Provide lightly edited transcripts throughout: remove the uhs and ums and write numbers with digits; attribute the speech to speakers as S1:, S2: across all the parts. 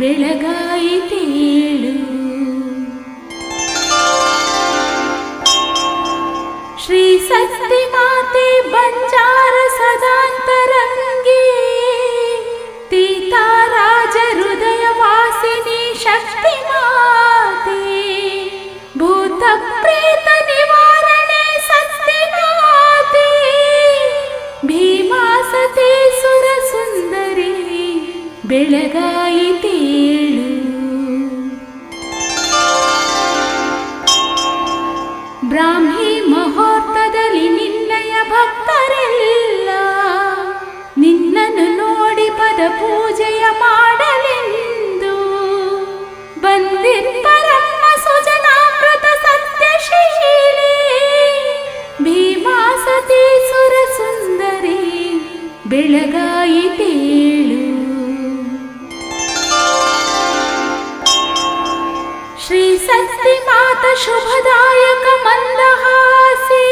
S1: ಬೆಳಗಾಯಿತೇಳು. ಶ್ರೀ ಸತ್ಯ ಮಾತೆ ಬಂಜಾರ ಸದಾಂತರಂಗಿ ತೀತಾರಾಜ ಹೃದಯ ವಾಸಿನಿ ಶಕ್ತಿ ಮಾತೆ ಭೂತ ಪ್ರೇತ ನಿವಾರಣೆ ಸತ್ಯ ಮಾತೆ ಭೀಮಾಸತೆ ಸುರ ಸುಂದರಿ ಬೆಳಗಾಯಿತೇಳು. ಬ್ರಾಹ್ಮಿ ಮುಹೂರ್ತದಲ್ಲಿ ನಿನ್ನಯ ಭಕ್ತರೆಲ್ಲ ನಿನ್ನನ್ನು ನೋಡಿ ಪದ ಪೂಜೆಯ ಮಾಡಲೆಂದು ಬಂದಿರ್ಪರಮ್ಮ ಸುಜನಾಮೃತ ಸತ್ಯಶೀಲೆ ಭೀಮಾಸತಿ ಸುರ ಸುಂದರಿ ಬೆಳಗಾಯಿತೇಳು. ಶ್ರೀ ಸತ್ಯ ಮಾತ ಶುಭದಾಯಕ ಮಂದಹಾಸಿ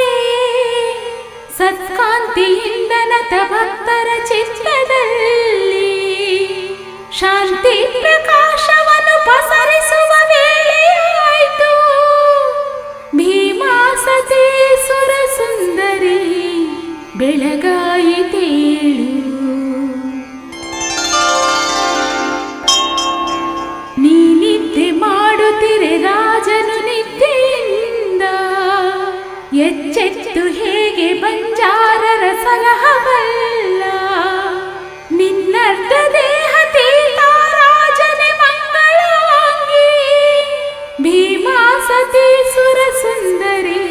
S1: ಸತ್ಕಾಂತಿಯಿಂದ ನತ ಭಕ್ತರ ಚಿತ್ತದಲ್ಲಿ ಶಾಂತಿ ಪ್ರಕಾಶವನ್ನು ಪಸರಿಸುವ ವೇಳೆಯಾಯಿತು. ಭೀಮಾಸತಿ ಸುರ ಸುಂದರಿ ಬೆಳಗಾಯಿತೇಳು. ನೀನಿದ್ದೆ ಮಾಡುತ್ತಿರೆ ರಾಜನು ನಿದ್ದೆಯಿಂದ ಎಚ್ಚೆತ್ತು ಹೇಗೆ ಬಂಜಾರರ ಸಲಹಬಲ್ಲ. ನಿನ್ನರ್ಧ ದೇಹ ತೀತಾರಾಜನೆ ಮಂಗಳಾಂಗಿ ಭೀಮಾಸತಿ ಸುರ ಸುಂದರಿ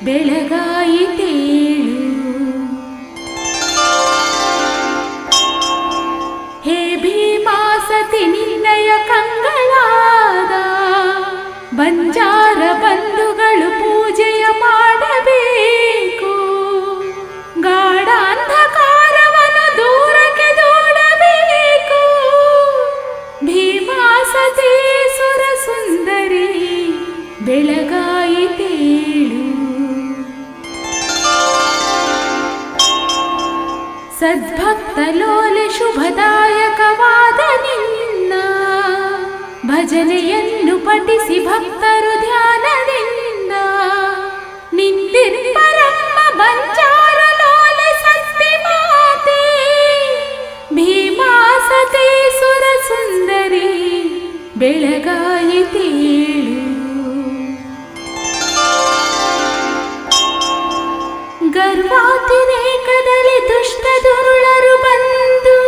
S1: ಬೆಳಗಾಯಿತೇಳು. ಹೇ ಭೀಮಾಸತಿ ನಿನ್ನಯ ಕಂಗಳಾದ ಬಂಜಾರ ಬಂಧುಗಳು ಪೂಜೆಯ ಮಾಡಬೇಕು. ಗಾಢ ಅಂಧಕಾರವನ್ನು ದೂರಕ್ಕೆ ದೂಡಬೇಕು. ಭೀಮಾಸತಿ ಸುರ ಸುಂದರಿ ಬೆಳಗಾಯಿತೇಳು. ಸದ್ಭಕ್ತ ಲೋಲೆ ಶುಭದಾಯಕವಾದ ನಿನ್ನ ಭಜನೆಯನ್ನು ಪಠಿಸಿ ಭಕ್ತರು ಧ್ಯಾನದಿಂದ ನಿಂದಿರ್ಪರಮ್ಮ ಬಂಜಾರ ಲೋಲೆ ಸತ್ಯ ಮಾತೆ ಭೀಮಾಸತಿ ಸುರ ಸುಂದರಿ ಬೆಳಗಾಯಿತೇಳು. ಗರ್ವಾತಿರೇಕದಲ್ಲಿ ದುಷ್ಟ ದುರುಳರು ಬಂದು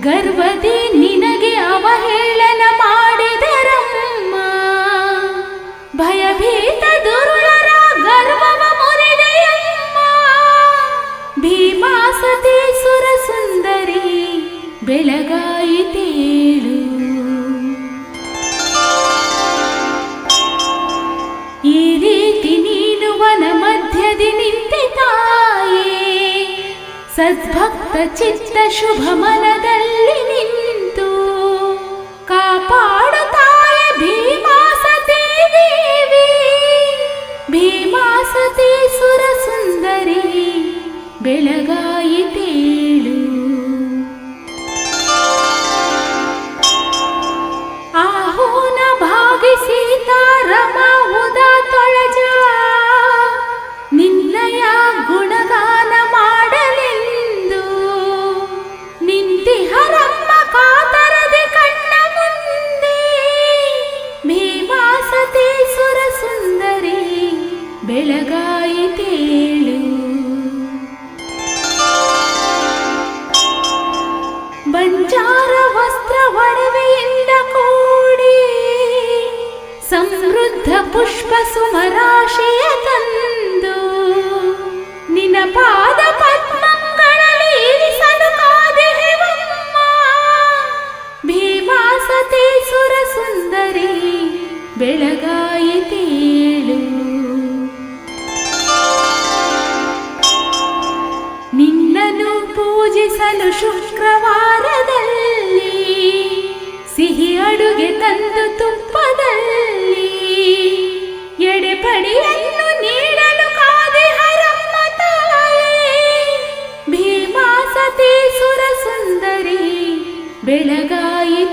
S1: ಗರ್ವದಿ ನಿನಗೆ ಅವಹೇಳನ ಮಾಡಿದರಮ್ಮ. ಭಯಭೀತ ದುರುಳರ ಗರ್ವವ ಮುರಿದೆಯಮ್ಮ. ಭೀಮಾಸತಿ ಸುರ ಸುಂದರಿ ಬೆಳಗಾಯಿತೇಳು. ಈ ರೀತಿ ನೀನು ವನ ಮಧ್ಯದಿ ನಿಂತೆ ತಾಯೇ ಸದ್ಭಕ್ತ ಚಿತ್ತ ಶುಭ ಮನದಲ್ಲಿ ನಿಂತು ಕಾಪಾಡುತ್ತಾಯೆ ಭೀಮಾಸತಿ ದೇವಿ ಭೀಮಾಸತಿ ಸುರ ಸುಂದರಿ ಬೆಳಗಾಯಿತೇಳು. ಆಹೋನ ಭಾಗಿ ಸೀತಾರಮ ಉದ ತೊಳಜ ನಿನ್ನಯ ಗುಣಗಾನ ಮಾಡಲೆಂದು ನಿಂತಿಹರಮ್ಮ ಕಾತರದೆ ಕಣ್ಣ ಮುಂದೆ ಭೀಮಾಸತಿ ಸುರ ಸುಂದರಿ ಬೆಳಗಾಯಿತೇಳು. ಬಂಜಾರ ವಸ್ತ್ರ ಒಡವೆಯಿಂದ ಕೂಡಿ ಸಮೃದ್ಧ ಪುಷ್ಪ ಸುಮರಾಶಿಯ ತಂದು ನಿನ್ನ ಪಾದ ಪದ್ಮಗಳಲ್ಲಿ ಇರಿಸಲು ಕಾದೆವಮ್ಮ. ಭೀಮಾಸತಿ ಸುರ ಸುಂದರಿ ಬೆಳಗಾಯಿತೇಳು. ನಿನ್ನನ್ನು ಪೂಜಿಸಲು ಶುಕ್ರವಾರದಲ್ಲಿ ಸಿಹಿ ಅಡುಗೆ ತಂದು ತುಪ್ಪದಲ್ಲಿ ಎಡೆಪಡಿಯನ್ನು ನೀಡಲು ಕಾದಿಹರಮ್ಮ ತಾಯೇ ಭೀಮಾಸತಿ ಸುರ ಸುಂದರಿ ಬೆಳಗಾಯಿತೇಳು.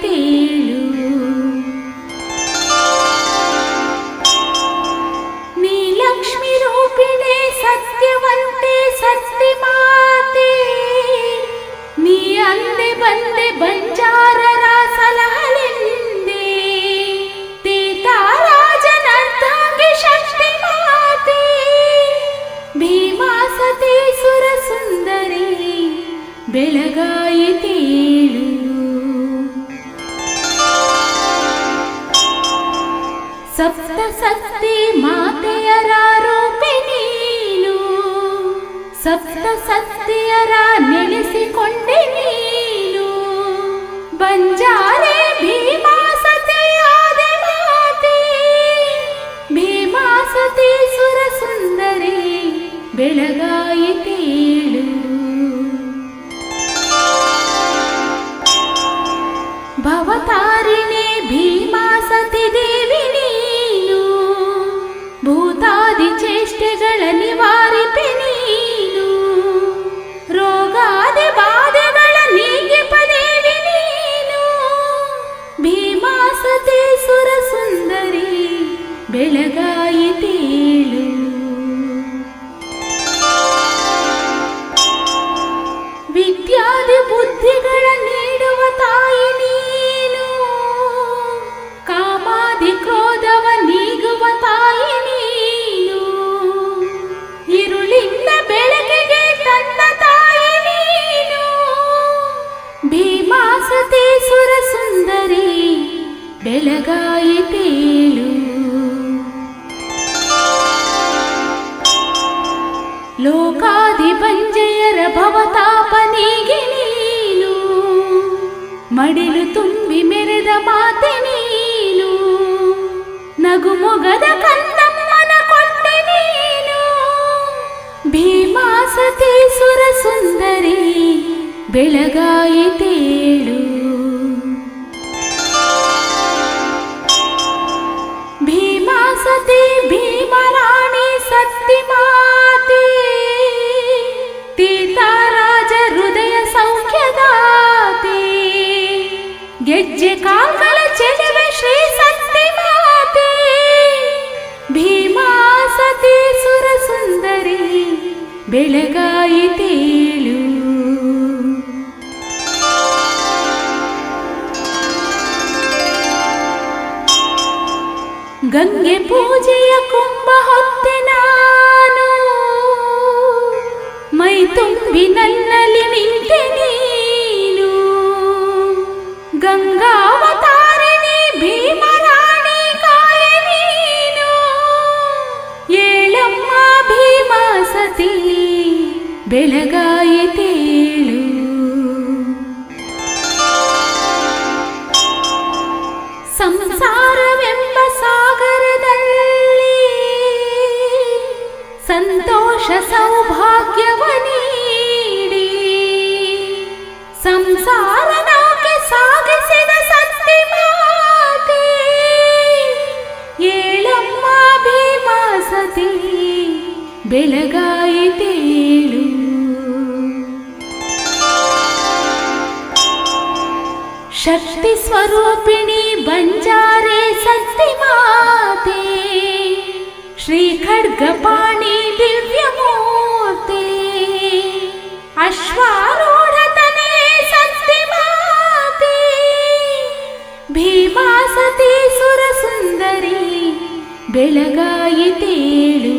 S1: ಬೆಳಗಾಯಿತೇಳು. ಸಪ್ತ ಸತ್ತಿ ಮಾತೆಯರ ರೂಪೆ ನೀನು, ಸಪ್ತ ಸತ್ತಿಯರ ನೆಲೆಸಿಕೊಂಡೆ ನೀನು. ಬಂಜಾರೆ ಭೀಮಾಸತಿಯಾದ ಮಾತೆ, ಭೀಮಾಸತಿ ಸುರ ಸುಂದರಿ ಬೆಳಗಾಯಿತೇಳು. ಭವತಾರಿಣಿ ಭೀಮಾಸತಿ ದೇವಿ ನೀನು, ಭೂತಾದಿ ಚೇಷ್ಟೆಗಳ ನಿವಾರಿಪೆ ನೀನು. ರೋಗಾದಿ ಬಾಧೆಗಳ ನೀಗಿಪದೇವಿ ನೀನು, ಭೀಮಾಸತಿ ಸುರ ಸುಂದರಿ ಬೆಳಗಾಯಿತೇಳು. ವಿದ್ಯಾದಿ ಬುದ್ಧಿಗಳ ನೀಡುವ ತಾಯಿ ನೀನು, ಕಾಮಾದಿ ಕ್ರೋಧವ ನೀಗುವ ತಾಯಿ ನೀನು. ഇരുಳಿಂದ ಬೆಳಕಿಗೆ ತಂದ ತಾಯಿ ನೀನು, ಭೀಮಾಸತಿ ಸುರ ಸುಂದರಿ ಬೆಳಗಾಯಿತೇಳು. ಲೋಕಾದಿ ಬಂಜೆಯರ ಭವತಾಪನಿಗೆ ನೀನು, ಮಡಿಲು ತುಂಬಿ ಮೆರೆದ ಮಾತೆ ನೀನು. ನಗುಮೊಗದ ಕಂದಮ್ಮನ ಕೊಂಡೆ ನೀನು, ಭೀಮಾಸತಿ ಸುರ ಸುಂದರಿ ಬೆಳಗಾಯಿತೇಳು. ಭೀಮಾಸತಿ ಭೀಮರಾಣಿ ಸತ್ತಿ ಮಾತೆ, ತೀರ್ಥರಾಜ ಹೃದಯ ಸೌಖ್ಯದಾತೆ. ಗೆಜ್ಜೆ ಕಾಲ್ಗಳ ಚೆಲುವೆ ಶ್ರೀ ಸತ್ತಿ ಮಾತೆ, ಭೀಮಾಸತಿ ಸುರ ಸುಂದರಿ ಬೆಳಗಾಯಿತೇಳು. ಗಂಗೆ ಪೂಜೆಯ ಕುಂಭ ಹೊತ್ತೆ ನಾನು, ಮೈ ತುಂಬಿ ನನ್ನಲ್ಲಿ ನಿಂತೆ ನೀನು. ಗಂಗಾವತಾರಿಣಿ ಭೀಮರಾಣಿ ಕಾಯ ನೀನು, ಏಳಮ್ಮ ಭೀಮಾಸತಿ ಬೆಳಗಾಯಿತೇಳು. ಸಂಸಾರವೆಂಬ ಸಾಗರದಲ್ಲಿ ಸಂತೋಷ ಸೌಭಾಗ್ಯವ ನೀಡಿ, ಸಂಸಾರ ನೌಕೆ ಸಾಗಿಸಿದ ಸತ್ತಿ ಮಾತೆ, ಏಳಮ್ಮ ಭೀಮಾಸತಿ ಬೆಳಗಾಯಿತೇಳು. ಶಕ್ತಿ ಸ್ವರೂಪಿಣಿ ಬಂಜಾರೆ ಸತ್ತಿ ಮಾತೆ, ಶ್ರೀ ಖಡ್ಗಪಾಣಿ ದಿವ್ಯ ಮೂರ್ತಿ. ಅಶ್ವಾರೂಢತನೆ ಸತ್ತಿ ಮಾತೆ, ಭೀಮಾಸತಿ ಸುರ ಸುಂದರಿ ಬೆಳಗಾಯಿತೇಳು.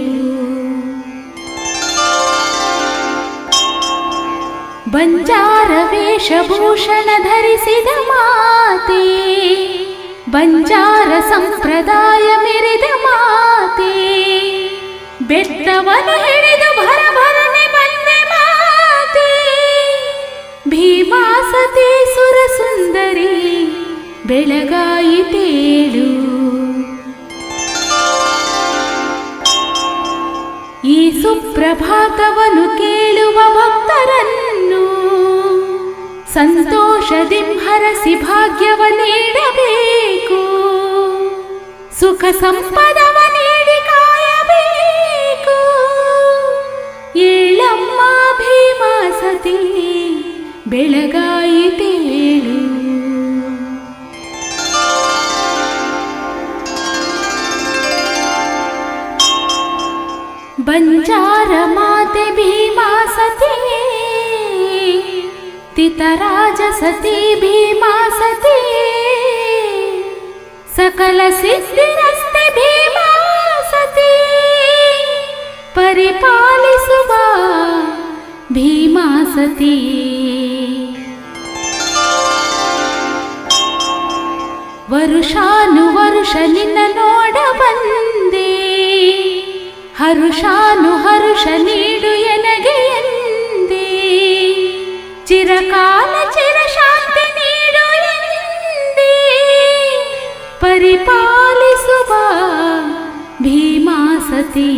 S1: ಬಂಜಾರ ವೇಷಭೂಷಣ ಧರಿಸಿದ ಮಾತೆ, ಬಂಜಾರ ಸಂಪ್ರದಾಯ ಮೆರೆದ ಮಾತೆ. ಬೆತ್ತವನ್ನು ಹಿಡಿದು ಭರಭರನೆ ಬಂದೆ ಮಾತೆ, ಭೀಮಾಸತಿ ಸುರ ಸುಂದರಿ ಬೆಳಗಾಯಿತೇಳು. ಈ ಸುಪ್ರಭಾತವನ್ನು ಕೇಳುವ ಭಕ್ತರನ್ನು ಸಂತೋಷದಿ ಹರಸಿ ಭಾಗ್ಯವ ನೀಡಬೇಕು, ಸುಖ ಸಂಪದವ ನೀಡಿ ಕಾಯಬೇಕು. ಏಳಮ್ಮ ಭೀಮಾಸತಿ ಬೆಳಗಾಯಿತೇಳು. ಬಂಜಾರ ಮಾತೆ ಭೀಮಾಸತಿ, ತಿತರಾಜ ಸತಿ ಭೀಮಾಸತಿ. ಸಕಲ ಸಿದ್ಧಿರಸ್ತೆ ಭೀಮಾಸತಿ, ಪರಿಪಾಲಿಸುವ ಭೀಮಾಸತಿ. ವರುಷಾನುವರುಷ ನಿನ್ನ ನೋಡ ಬಂದೆ, ಹರುಷಾನುಹರುಷ ನೀಡು ಎನಗೆ ಎಂದೆ, ಚಿರಕಾಲ ಚಿರಶಾಂತಿ ನೀಡು ಎಂದೆ, ಪರಿಪಾಲಿಸುವ ಭೀಮಾ ಸತಿ.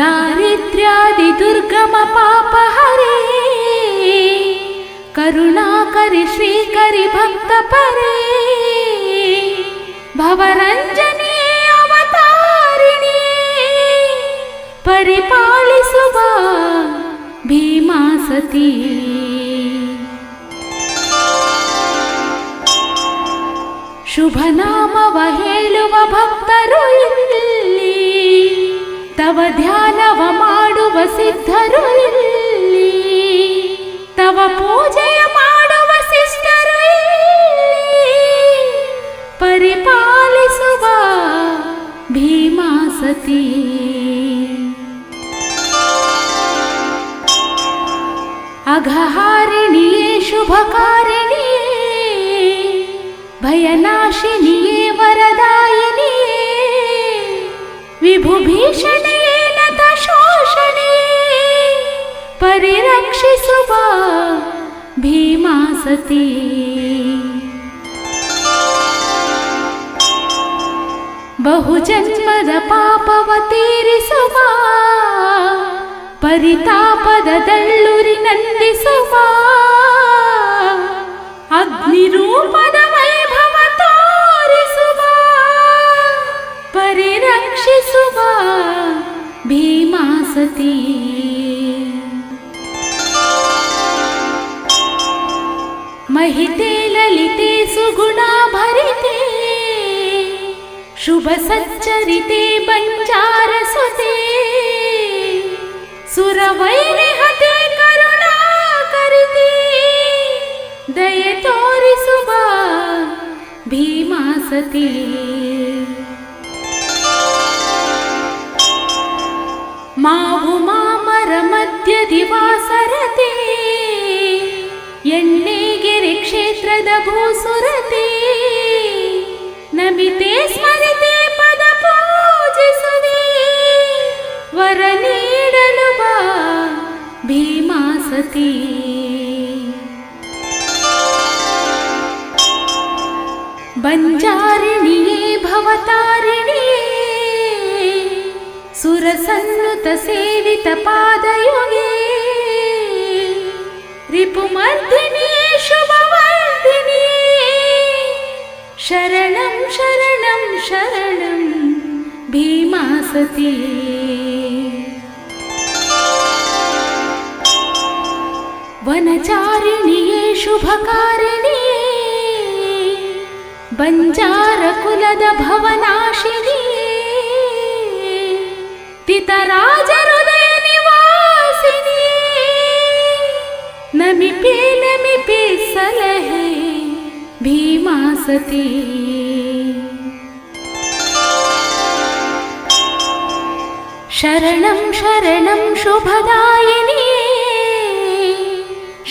S1: ದಾರಿದ್ರ್ಯಾದಿ ದುರ್ಗಮ ಪಾಪ ಹರೇ, ಕರುಣಾಕರಿ ಶ್ರೀಕರಿ ಭಕ್ತ ಪರೇ, ಭವರಂಜನಿ ಅವತಾರಿಣಿ, ಪರಿಪಾಲಿಸುವ ಭೀಮಾ ಸತಿ. ಶುಭ ನಾಮವ ಹೇಳುವ ಭಕ್ತರು ಇಲ್ಲಿ, ತವ ಧ್ಯಾನವ ಮಾಡುವ ಸಿದ್ಧರು ಇಲ್ಲಿ, ತವ ಪೂಜೆಯ ಮಾಡುವ ಶಿಷ್ಟರು ಇಲ್ಲಿ, ಪರಿಪಾಲಿಸುವ ಭೀಮಾ ಸತಿ. ಅಘಹಾರಿಣಿಯೇ ಶುಭಕಾರಿಣಿಯೇ, ಭಯನಾಶಿನಿಯೇ ವರದಾಯಿನಿಯೇ, ವಿಭುಭೀಷಣಿಯೇ ನತ ಶೋಷಣಿಯೇ, ಪರಿರಕ್ಷಿಸುವ ಭೀಮಾ ಸತಿ. ಬಹುಜನ್ಮದ ಪಾಪವ ತೀರಿಸುವ, ಪರಿತಾಪದ ದಳ್ಳುರಿ ನಂದಿಸುವ, ಅಗ್ನಿರೂಪದ ವೈಭವ ತೋರಿಸುವ, ಪರಿರಕ್ಷಿಸುವ ಭೀಮಾ ಸತಿ. ಮಹಿತೆ ಲಲಿತೆ ಸುಗುಣಾಭರಿತೆ, ಶುಭ ಸಚ್ಚರಿತೆ ಬಂಜಾರ ಸುತೆ, ಸುರವೈರಿಹತೆ ಕರುಣಾಕರಿತೆ, ದಯೆ ತೋರಿಸುವ ಭೀಮಾ ಸತಿ. ಮಾವು ಮಾಮರ ಮಧ್ಯದಿ ವಾಸರತೆ, ಎಣ್ಣೆಗೆರೆ ಕ್ಷೇತ್ರದ ಭೂಸುರತೆ, ನಮಿತೆ ಸ್ಮರಿತೆ ಪದ ಪೂಜಿಸುವೆ, ವರ ನೀಡಲು ಬಾ ಭೀಮಾ ಸತಿ. ಬಂಜಾರಿಣಿಯೇ ಭವತಾರಿಣಿಯೇ, ಸುರಸನ್ನುತ ಸೇವಿತ ಪಾದಯುಗೇ, ರಿಪುಮರ್ದಿನಿಯೇ ಶುಭವರ್ಧಿನಿಯೇ, ಶರಣಂ ಶರಣಂ ಶರಣಂ ಭೀಮಾ ಸತಿ. ವನಚಾರಿಣಿಯೇ ಶುಭಕಾರಿಣಿಯೇ, ಬಂಜಾರ ಕುಲದ ಭವನಾಶಿನಿಯೇ, ತಿತರಾಜ ಹೃದಯ ನಿವಾಸಿನಿಯೇ, ನಮಿಪೆ ನಮಿಪೆ ಸಲಹೆ ಭೀಮಾ ಸತಿ. ಶರಣಂ ಶರಣಂ ಶುಭದಾಯಿನಿಯೇ,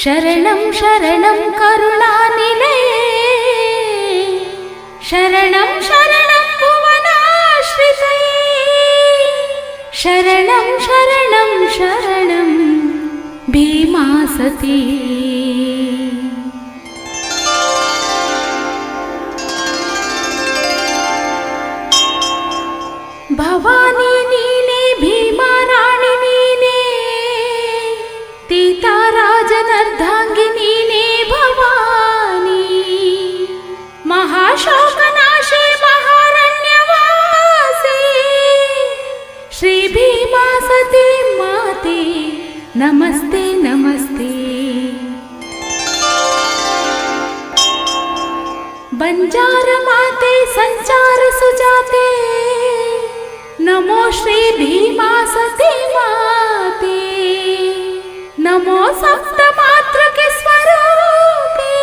S1: ಶರಣಂ ಶರಣಂ ಕರುಣಾನಿಲಯೇ, ಶರಣಂ ಶರಣಂ ಭುವನಾಶ್ರಿತಯೇ, ಶರಣಂ ಶರಣಂ ಶರಣಂ ಭೀಮಾ ಸತಿ. ಭವಾನಿ ನೀನೇ ಭೀಮಾ ರಾಣಿ ನೀನೇ, ತೀತಾರಾಜನರ್ಧಾಂಗಿ ನೀನೇ ಭವಾನಿ, ಮಹಾಶೋಕನಾಶಿ ಮಹಾರಣ್ಯವಾಸಿ, ಶ್ರೀ ಭೀಮಾ ಸತಿ ಮಾತೆ ನಮಸ್ತೆ ನಮಸ್ತೆ. ಬಂಜಾರ ಮಾತೆ ಸಂಚಾರ ಸುಜಾತೆ, ನಮೋ ಶ್ರೀ ಭೀಮಾ ಸತಿ ಮಾತೆ, ನಮೋ ಸಪ್ತ ಮಾತೃಕೆ ಸ್ವರೂಪೆ,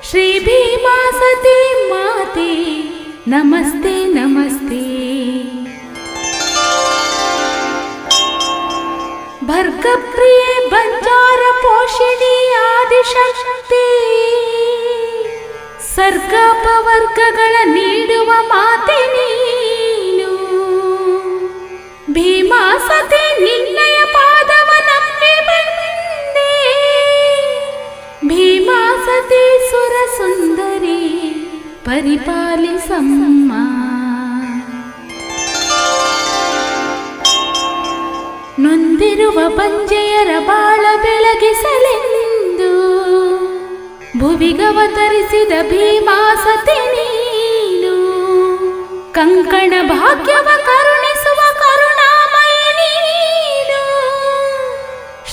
S1: ಶ್ರೀ ಭೀಮಾ ಸತಿ ಮಾತೆ ನಮಸ್ತೆ ನಮಸ್ತೆ. ಭರ್ಗಪ್ರಿಯೆ ಬಂಜಾರ ಪೋಷಿಣಿ ಆದಿಶಕ್ತಿ, ಸರ್ಗಪವರ್ಗಗಳ ನೀಡುವ ಮಾತೆ ನೀನು. ಭೀಮಾಸತಿ ನಿನ್ನಯ ಪಾದವ ನಂಬಿ ಬಂದೆ, ಭೀಮಾಸತಿ ಸುರ ಸುಂದರಿ ಪರಿಪಾಲಿಸಮ್ಮ. ನೊಂದಿರುವ ಬಂಜೆಯರ ಬಾಳ ಬೆಳಗಿಸಲೆಂದು ಭುವಿಗವತರಿಸಿದ ಭೀಮಾಸತಿ ನೀನು. ಕಂಕಣ ಭಾಗ್ಯವ ಕರುಣಿಸುವ ಕರುಣಾಮಯಿ ನೀನು.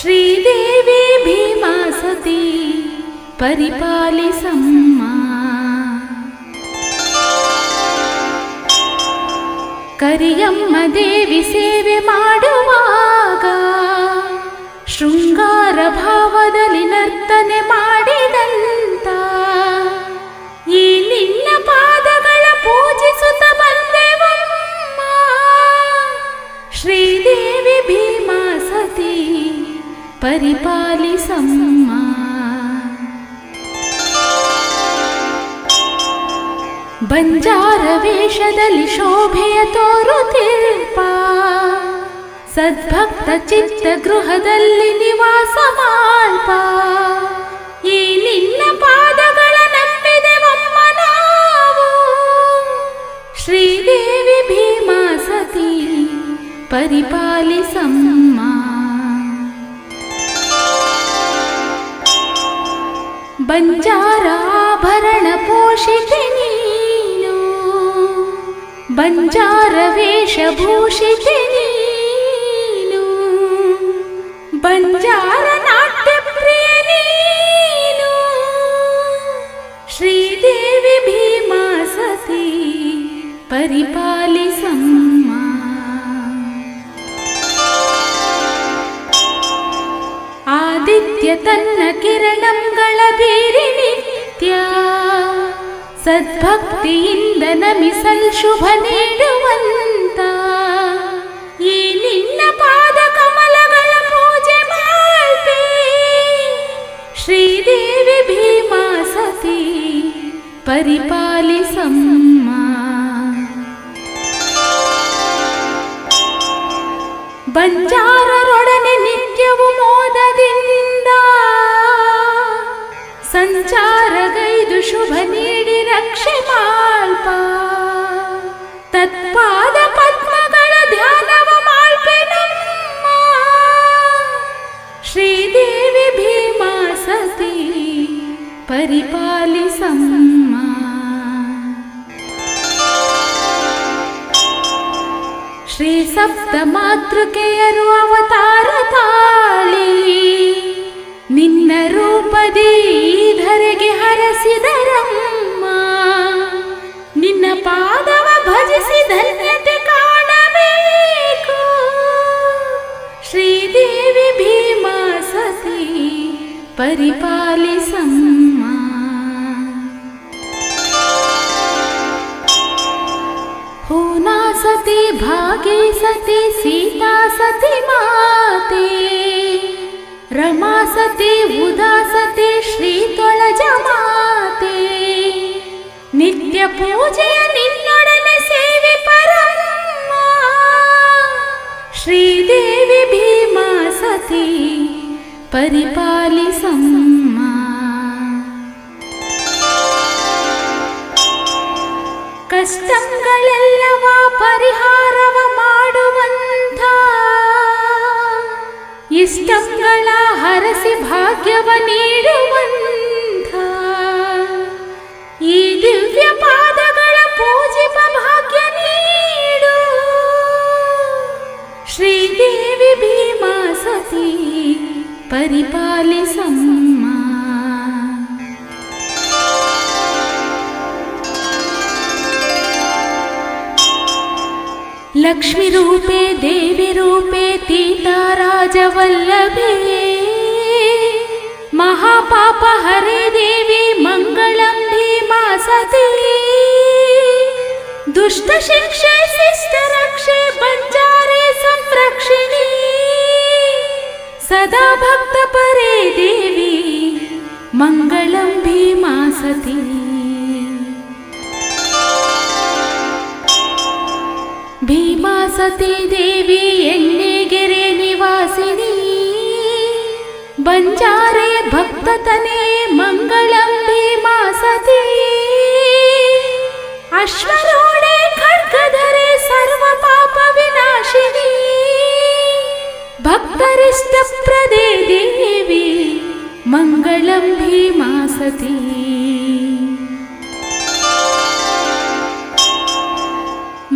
S1: ಶ್ರೀದೇವಿ ಭೀಮಾಸತಿ ಪರಿಪಾಲಿಸಮ್ಮ. ಕರಿಯಮ್ಮ ದೇವಿ ಸೇವೆ ಮಾಡುವಾಗ ಶೃಂಗಾರ ಭಾವದಲ್ಲಿ ನರ್ತನೆ ಮಾಡಿದಂತ ಈ ನಿನ್ನ ಪಾದಗಳ ಪೂಜಿಸುತ್ತ ಬಂದೆವಮ್ಮ. ಶ್ರೀದೇವಿ ಭೀಮಾಸತಿ ಪರಿಪಾಲಿಸಮ್ಮ. ಬಂಜಾರ ವೇಷದಲ್ಲಿ ಶೋಭೆಯ ತೋರುತ್ತಿರ್ಪ, ಸದ್ಭಕ್ತ ಚಿತ್ತ ಗೃಹದಲ್ಲಿ ನಿವಾಸ ಮಾಡ್ಪ. ಈ ನಿನ್ನ ಪಾದಗಳ ನಂಬಿದೆವಮ್ಮ ನಾವು. ಶ್ರೀದೇವಿ ಭೀಮಾಸತಿ ಪರಿಪಾಲಿಸಮ್ಮ. ಬಂಜಾರ ಆಭರಣ ಪೋಷಿತೆ ನೀನು, ಬಂಜಾರ ವೇಷಭೂಷಿತೆ ನೀನು. ಬಂಜಾರ ನಾಟ್ಯ ಪ್ರಿಯ ನೀನು. ಶ್ರೀದೇವಿ ಭೀಮಾಸತಿ ಪರಿಪಾಲಿಸಮ್ಮ. ಆದಿತ್ಯ ತನ್ನ ಕಿರಣಂಗಳ ಬೀರಿ ನಿತ್ಯ ಸದ್ಭಕ್ತಿಯಿಂದ ನಮಿಸಲ್ ಶುಭ ನೀಡುವಂತ ಈ ನಿನ್ನ ಪಾದ ಕಮಲಗಳ ಪೂಜೆ ಮಾಡ್ಬೇ. ಶ್ರೀದೇವಿ ಭೀಮಾಸತಿ ಪರಿಪಾಲಿಸಮ್ಮ. ಬಂಜಾರರೊಡನೆ ನಿತ್ಯವು ಮೋದದಿಂದ ಸಂಚಾರಗೈದು ಶುಭ ನೀಡಿ ರಕ್ಷೆ ಮಾಲ್ಪ. ತತ್ಪಾದ ಪದ್ಮಗಳ ಧ್ಯಾನವ ಮಾಳ್ಪೆನಮ್ಮ. ಶ್ರೀದೇವಿ ಭೀಮಾಸತಿ ಪರಿಪಾಲಿಸಮ್ಮ. ಶ್ರೀ ಸಪ್ತ ಮಾತೃಕೆಯರು ಅವತಾರ ತಾಳಿ ನಿನ್ನ ರೂಪದಿ ಧರೆಗೆ ಹರಸಿದರಮ್ಮ. ನಿನ್ನ ಪಾದವ ಭಜಿಸಿ ಧನ್ಯತೆ ಕಾಣಬೇಕು. ಶ್ರೀದೇವಿ ಭೀಮಾಸತಿ ಪರಿಪಾಲಿಸಮ್ಮ. ಹೂನಾ ಸತಿ ಭಾಗಿ ಸತಿ ಸೀತಾ ಸತಿ ಮಾತೆ, ರಮಾ ಸತಿ ಉದಾ ಸತಿ ಶ್ರೀ ತೊಳಜ ಮಾತೆ. ನಿತ್ಯ ಪೂಜೆಯ ನಿನ್ನೊಡನೆ ಸೇವೆ ಪರಮ್ಮ. ಶ್ರೀದೇವಿ ಭೀಮಾಸತಿ ಪರಿಪಾಲಿಸಮ್ಮ. ಕಷ್ಟಗಳೆಲ್ಲವ ಪರಿಹಾರವ ಮಾಡುವಂಥ ಇಷ್ಟಗಳ ಹರಸಿ ಭಾಗ್ಯವ ನೀಡುವಂಥ ಈ ದಿವ್ಯ ಪಾದಗಳ ಪೂಜಿಪ ಭಾಗ್ಯ ನೀಡು. ಶ್ರೀದೇವಿ ಭೀಮಾಸತಿ ಪರಿಪಾಲಿಸಮ್ಮ. ಲಕ್ಷ್ಮಿ ರೂಪೆ ದೇವಿ ರೂಪೆ ತೀತಾರಾಜವಲ್ಲಭೆ, ಮಹಾಪಾಪ ಹರೇ ದೇವಿ ಮಂಗಳಂ ಭೀಮಾಸತಿ. ದುಷ್ಟ ಶಿಕ್ಷೆ ಶಿಷ್ಟ ರಕ್ಷೆ ಬಂಜಾರೆ ಸಂರಕ್ಷಿಣಿ, सदा भक्तपरे देवी मङ्गलं भीमा सती। भीमा सती देवी एण्णेಗೆರೆ निवासिनी बंजारे भक्ततने मङ्गलं भीमा सती। अश्वरूढे खड्गधरे सर्व पाप विनाशिनी भक्तरिष्टप्रदे देवी मङ्गलं भीमा सती।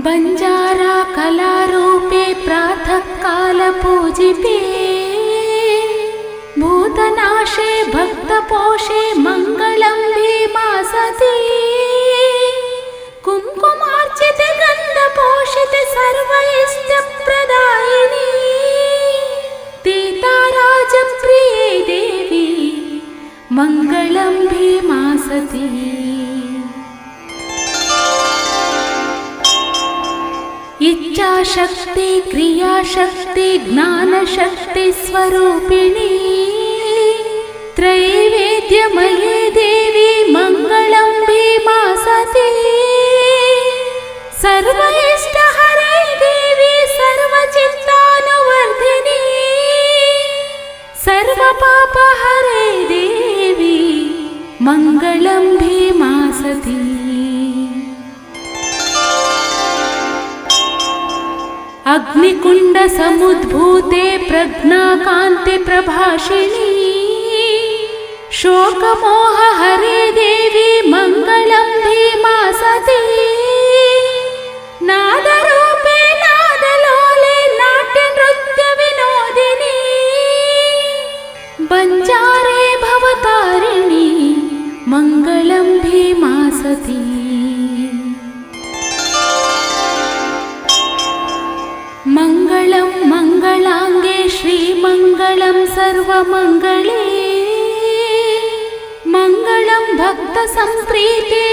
S1: बंजारा कलारूपे प्रातः काल पूजिपे भूतनाशे भक्तपोषे मङ्गलं भीमा सती। कुङ्कुमार्चिते गन्धपोषिते सर्व इष्टप्रदायिनी तीताराजप्रिये देवी मङ्गलं भीमा सती। इच्छाशक्ति क्रियाशक्ति ज्ञानशक्ति स्वरूपिणी त्रैवेद्यमये देवी मङ्गलं भीमा सती। सर्व इष्टहरे देवी सर्वचित्तानुवर्धिनी सर्वपापहरे देवी मङ्गलं भीमा सती। अग्निकुंड समुद्भूते प्रज्ञाकान्ते प्रभाषिणी शोकमोह हरे देवी मङ्गलं भीमा सती। नादरूपे नादलोले नाट्यनृत्य विनोदिनी बंजारे भवतारिणी मङ्गलं भीमा सती। मङ्गलं मङ्गलाङ्गे श्रीमङ्गलं सर्वमङ्गले मङ्गलं भक्तसम्प्रीते